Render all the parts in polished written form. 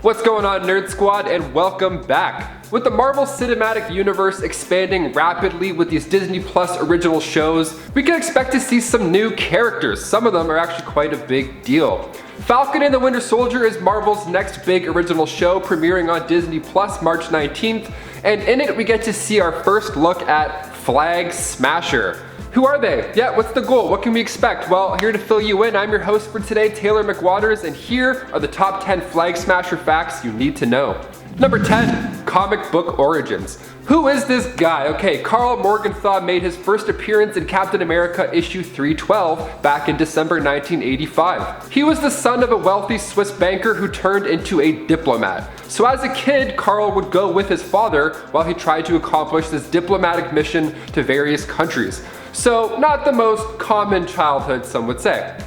What's going on, Nerd Squad, and welcome back. With the Marvel Cinematic Universe expanding rapidly with these Disney Plus original shows, we can expect to see some new characters. Some of them are actually quite a big deal. Falcon and the Winter Soldier is Marvel's next big original show, premiering on Disney Plus March 19th, and in it we get to see our first look at Flag Smasher. Who are they? Yeah, what's the goal? What can we expect? Well, here to fill you in, I'm your host for today, Taylor McWaters, and here are the top 10 Flag Smasher facts you need to know. Number 10, comic book origins. Who is this guy? Okay, Karl Morgenthau made his first appearance in Captain America issue 312 back in December 1985. He was the son of a wealthy Swiss banker who turned into a diplomat. So as a kid, Karl would go with his father while he tried to accomplish this diplomatic mission to various countries. So not the most common childhood, some would say.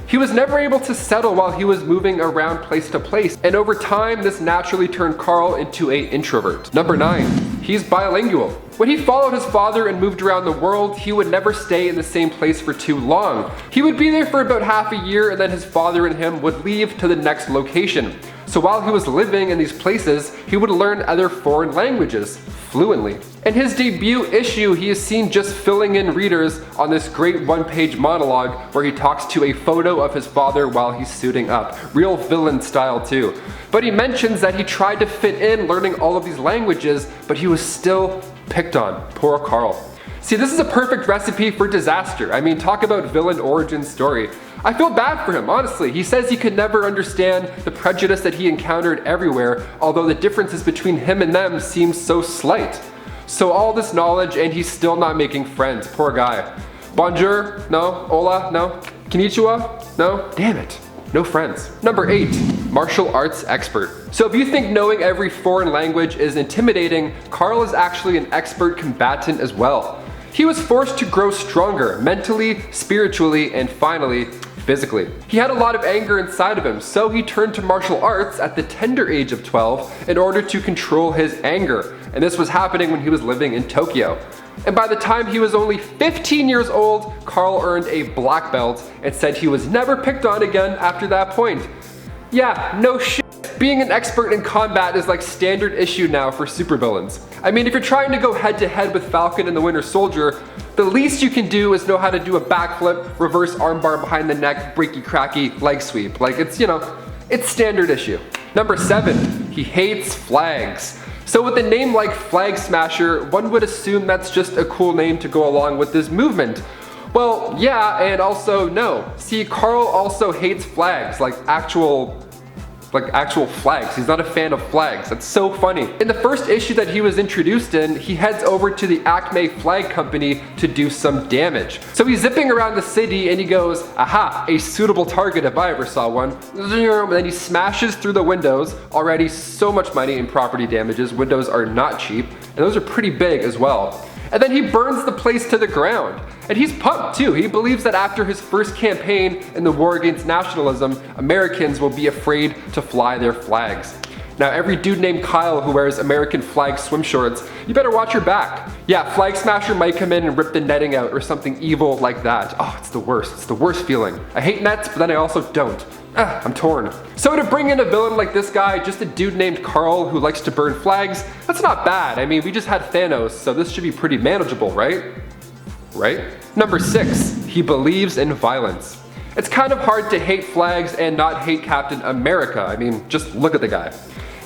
He was never able to settle while he was moving around place to place, and over time this naturally turned Karl into an introvert. Number 9, he's bilingual. When he followed his father and moved around the world, he would never stay in the same place for too long. He would be there for about half a year, and then his father and him would leave to the next location. So while he was living in these places, he would learn other foreign languages fluently. In his debut issue, he is seen just filling in readers on this great one-page monologue where he talks to a photo of his father while he's suiting up. Real villain style too. But he mentions that he tried to fit in learning all of these languages, but he was still picked on. Poor Karl. See, this is a perfect recipe for disaster. I mean, talk about villain origin story. I feel bad for him, honestly. He says he could never understand the prejudice that he encountered everywhere, although the differences between him and them seem so slight. So all this knowledge and he's still not making friends. Poor guy. Bonjour? No. Hola? No. Konnichiwa? No. Damn it. No friends. Number 8, martial arts expert. So if you think knowing every foreign language is intimidating, Karl is actually an expert combatant as well. He was forced to grow stronger mentally, spiritually, and finally, physically. He had a lot of anger inside of him, so he turned to martial arts at the tender age of 12 in order to control his anger. And this was happening when he was living in Tokyo. And by the time he was only 15 years old, Karl earned a black belt and said he was never picked on again after that point. Yeah, no shit. Being an expert in combat is like standard issue now for supervillains. I mean, if you're trying to go head to head with Falcon and the Winter Soldier, the least you can do is know how to do a backflip, reverse armbar behind the neck, breaky cracky leg sweep. Like it's standard issue. Number 7, he hates flags. So with a name like Flag Smasher, one would assume that's just a cool name to go along with this movement. Well, yeah, and also no. See, Karl also hates flags, like actual flags. He's not a fan of flags. That's so funny. In the first issue that he was introduced in, he heads over to the Acme flag company to do some damage. So he's zipping around the city and he goes, aha, a suitable target if I ever saw one. And then he smashes through the windows. Already so much money in property damages. Windows are not cheap, and those are pretty big as well. And then he burns the place to the ground. And he's pumped too. He believes that after his first campaign in the war against nationalism, Americans will be afraid to fly their flags. Now every dude named Kyle who wears American flag swim shorts, you better watch your back. Yeah, Flag Smasher might come in and rip the netting out or something evil like that. Oh, it's the worst. It's the worst feeling. I hate nets, but then I also don't. I'm torn. So to bring in a villain like this guy, just a dude named Karl who likes to burn flags, that's not bad. I mean, we just had Thanos, so this should be pretty manageable, right? Right? Number 6, he believes in violence. It's kind of hard to hate flags and not hate Captain America. I mean, just look at the guy.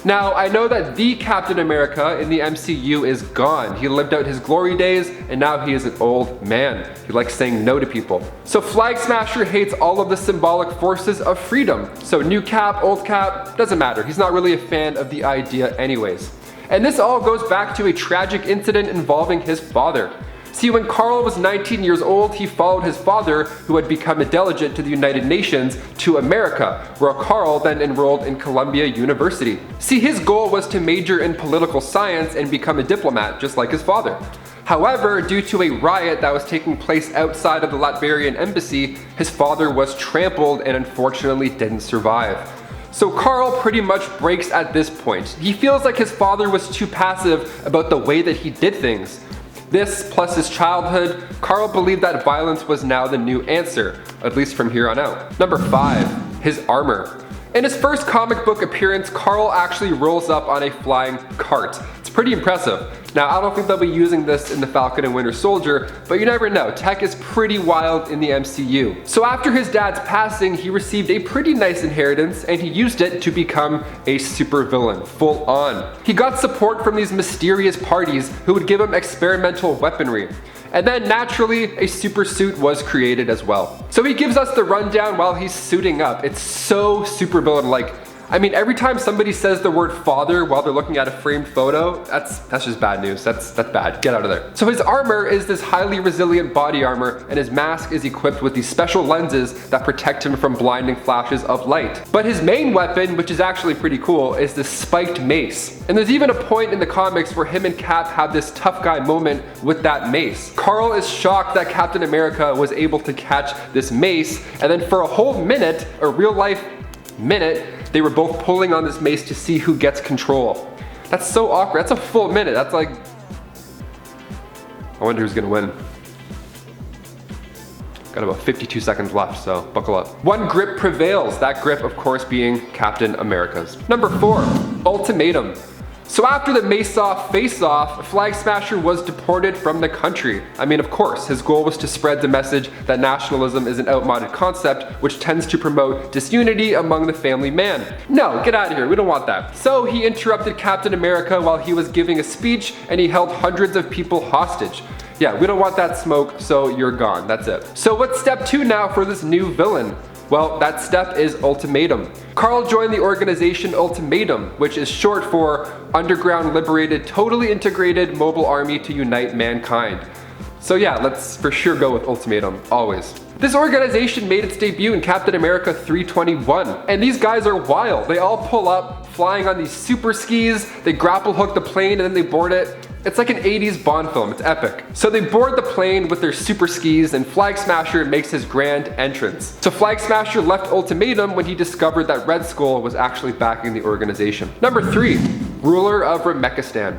Now, I know that the Captain America in the MCU is gone. He lived out his glory days, and now he is an old man. He likes saying no to people. So Flag Smasher hates all of the symbolic forces of freedom. So new Cap, old Cap, doesn't matter. He's not really a fan of the idea anyways. And this all goes back to a tragic incident involving his father. See, when Karl was 19 years old, he followed his father, who had become a delegate to the United Nations, to America, where Karl then enrolled in Columbia University. See, his goal was to major in political science and become a diplomat, just like his father. However, due to a riot that was taking place outside of the Latvian embassy, his father was trampled and unfortunately didn't survive. So Karl pretty much breaks at this point. He feels like his father was too passive about the way that he did things. This, plus his childhood, Karl believed that violence was now the new answer, at least from here on out. Number 5, his armor. In his first comic book appearance, Karl actually rolls up on a flying cart. It's pretty impressive. Now, I don't think they'll be using this in the Falcon and Winter Soldier, but you never know. Tech is pretty wild in the MCU. So after his dad's passing, he received a pretty nice inheritance, and he used it to become a supervillain, full on. He got support from these mysterious parties who would give him experimental weaponry. And then naturally, a super suit was created as well. So he gives us the rundown while he's suiting up. It's so supervillain-like. I mean, every time somebody says the word father while they're looking at a framed photo, that's just bad news. That's bad. Get out of there. So his armor is this highly resilient body armor, and his mask is equipped with these special lenses that protect him from blinding flashes of light. But his main weapon, which is actually pretty cool, is this spiked mace. And there's even a point in the comics where him and Cap have this tough guy moment with that mace. Karl is shocked that Captain America was able to catch this mace, and then for a whole minute, a real life minute, they were both pulling on this mace to see who gets control. That's so awkward. That's a full minute. That's like, I wonder who's gonna win. Got about 52 seconds left, so buckle up. One grip prevails, that grip of course being Captain America's. Number 4, Ultimatum. So after the Mace-Off face-off, Flag Smasher was deported from the country. I mean, of course, his goal was to spread the message that nationalism is an outmoded concept which tends to promote disunity among the family man. No, get out of here, we don't want that. So he interrupted Captain America while he was giving a speech, and he held hundreds of people hostage. Yeah, we don't want that smoke, so you're gone, that's it. So what's step 2 now for this new villain? Well, that step is ultimatum. Karl joined the organization Ultimatum, which is short for Underground Liberated Totally Integrated Mobile Army to Unite Mankind. So yeah, let's for sure go with Ultimatum, always. This organization made its debut in Captain America 321, and these guys are wild. They all pull up, flying on these super skis, they grapple hook the plane and then they board it. It's like an 80s Bond film, it's epic. So they board the plane with their super skis, and Flag Smasher makes his grand entrance. So Flag Smasher left Ultimatum when he discovered that Red Skull was actually backing the organization. Number 3, Ruler of Rumekistan.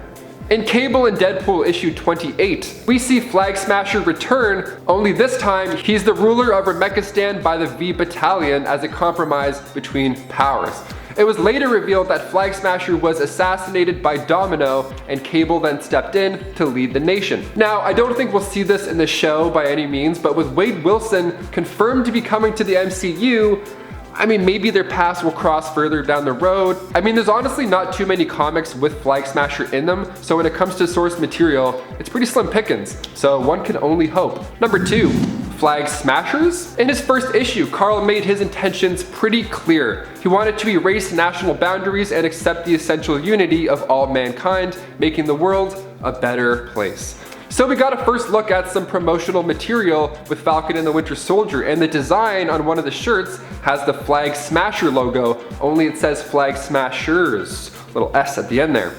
In Cable and Deadpool issue 28, we see Flag Smasher return, only this time he's the ruler of Rumekistan by the V Battalion as a compromise between powers. It was later revealed that Flag Smasher was assassinated by Domino, and Cable then stepped in to lead the nation. Now, I don't think we'll see this in the show by any means, but with Wade Wilson confirmed to be coming to the MCU, I mean, maybe their paths will cross further down the road. I mean, there's honestly not too many comics with Flag Smasher in them, so when it comes to source material, it's pretty slim pickings, so one can only hope. Number 2, Flag Smashers? In his first issue, Karl made his intentions pretty clear. He wanted to erase national boundaries and accept the essential unity of all mankind, making the world a better place. So we got a first look at some promotional material with Falcon and the Winter Soldier, and the design on one of the shirts has the Flag Smasher logo, only it says Flag Smashers, little S at the end there.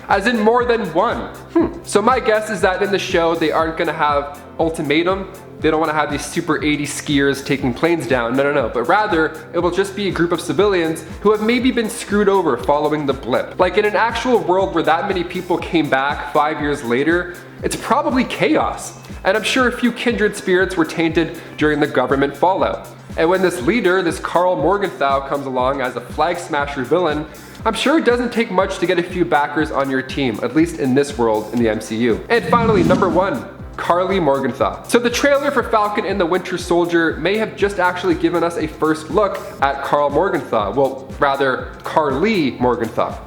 As in more than one. So my guess is that in the show they aren't gonna have Ultimatum. They don't want to have these super 80s skiers taking planes down, no, but rather it will just be a group of civilians who have maybe been screwed over following the blip. Like in an actual world where that many people came back 5 years later, it's probably chaos. And I'm sure a few kindred spirits were tainted during the government fallout. And when this leader, this Karl Morgenthau, comes along as a Flag Smasher villain, I'm sure it doesn't take much to get a few backers on your team, at least in this world in the MCU. And finally, number 1. Karli Morgenthau. So the trailer for Falcon and the Winter Soldier may have just actually given us a first look at Karl Morgenthau. Well, rather, Karli Morgenthau.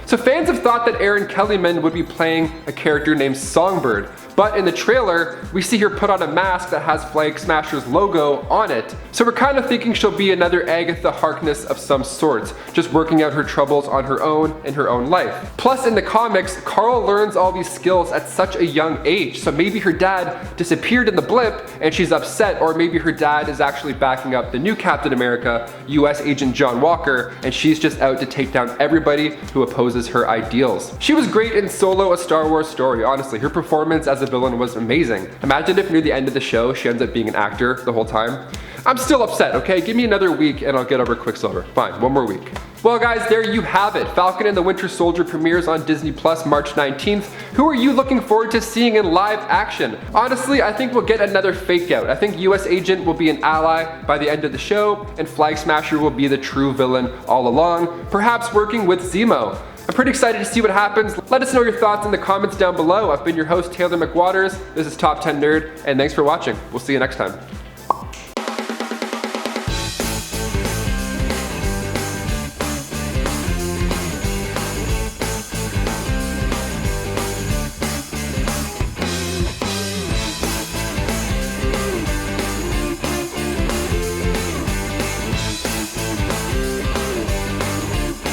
So fans have thought that Erin Kellyman would be playing a character named Songbird, but in the trailer, we see her put on a mask that has Flag Smasher's logo on it. So we're kind of thinking she'll be another Agatha Harkness of some sort, just working out her troubles on her own in her own life. Plus in the comics, Karl learns all these skills at such a young age, so maybe her dad disappeared in the blip and she's upset, or maybe her dad is actually backing up the new Captain America, US Agent John Walker, and she's just out to take down everybody who opposes her ideals. She was great in Solo: A Star Wars Story, honestly. Her performance as a villain was amazing. Imagine if near the end of the show she ends up being an actor the whole time. I'm still upset, okay? Give me another week and I'll get over Quicksilver. Fine, one more week. Well guys, there you have it. Falcon and the Winter Soldier premieres on Disney Plus March 19th. Who are you looking forward to seeing in live action? Honestly, I think we'll get another fake out. I think US Agent will be an ally by the end of the show, and Flag Smasher will be the true villain all along, perhaps working with Zemo. I'm pretty excited to see what happens. Let us know your thoughts in the comments down below. I've been your host, Taylor McWaters. This is Top 10 Nerd, and thanks for watching. We'll see you next time.